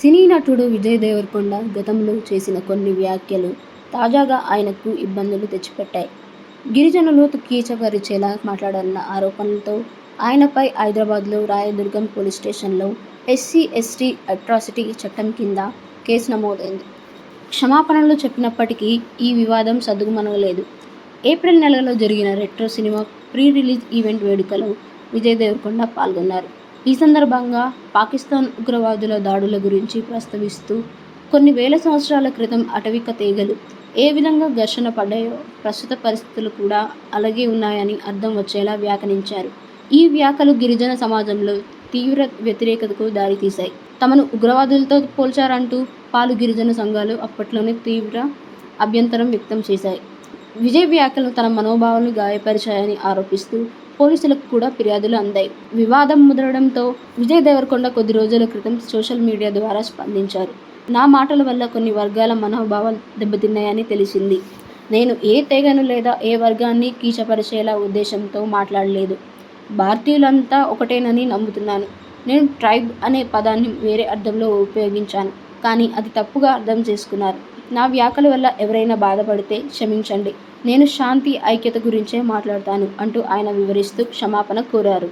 సినీ నటుడు విజయ్ దేవరకొండ గతంలో చేసిన కొన్ని వ్యాఖ్యలు తాజాగా ఆయనకు ఇబ్బందులు తెచ్చిపెట్టాయి. గిరిజనులను కించపరిచేలా మాట్లాడారన్న ఆరోపణలతో ఆయనపై హైదరాబాద్లో రాయదుర్గం పోలీస్ స్టేషన్లో ఎస్సీ/ఎస్టీ అట్రాసిటీ చట్టం కింద కేసు నమోదైంది. క్షమాపణలు చెప్పినప్పటికీ ఈ వివాదం సద్దుమణగలేదు. ఏప్రిల్ నెలలో జరిగిన retro cinema pre release event వేడుకలో విజయ్ దేవరకొండ పాల్గొన్నారు. ఈ సందర్భంగా పాకిస్తాన్ ఉగ్రవాదుల దాడుల గురించి ప్రస్తావిస్తూ కొన్ని వేల సంవత్సరాల క్రితం అటవిక తెగలు ఏ విధంగా ఘర్షణ పడ్డాయో ప్రస్తుత పరిస్థితులు కూడా అలాగే ఉన్నాయని అర్థం వచ్చేలా వ్యాఖ్యానించారు. ఈ వ్యాఖ్యలు గిరిజన సమాజంలో తీవ్ర వ్యతిరేకతకు దారితీశాయి. తమను ఉగ్రవాదులతో పోల్చారంటూ పలు గిరిజన సంఘాలు అప్పట్లోనే తీవ్ర అభ్యంతరం వ్యక్తం చేశాయి. విజయ్ వ్యాఖ్యలు తన మనోభావాలను గాయపరిచాయని ఆరోపిస్తూ పోలీసులకు కూడా ఫిర్యాదులు అందాయి. వివాదం ముదరడంతో విజయ్ దేవరకొండ కొద్ది రోజుల క్రితం సోషల్ మీడియా ద్వారా స్పందించారు. నా మాటల వల్ల కొన్ని వర్గాల మనోభావాలు దెబ్బతిన్నాయని తెలిసింది. నేను ఏ తెగను లేదా ఏ వర్గాన్ని కించపరిచేలా ఉద్దేశంతో మాట్లాడలేదు. భారతీయులంతా ఒకటేనని నమ్ముతున్నాను. నేను ట్రైబ్ అనే పదాన్ని వేరే అర్థంలో ఉపయోగించాను. కానీ అది తప్పుగా అర్థం చేసుకున్నారు. నా వ్యాఖ్యల వల్ల ఎవరైనా బాధపడితే క్షమించండి. నేను శాంతి, ఐక్యత గురించే మాట్లాడతాను అంటూ ఆయన వివరిస్తూ క్షమాపణ కోరారు.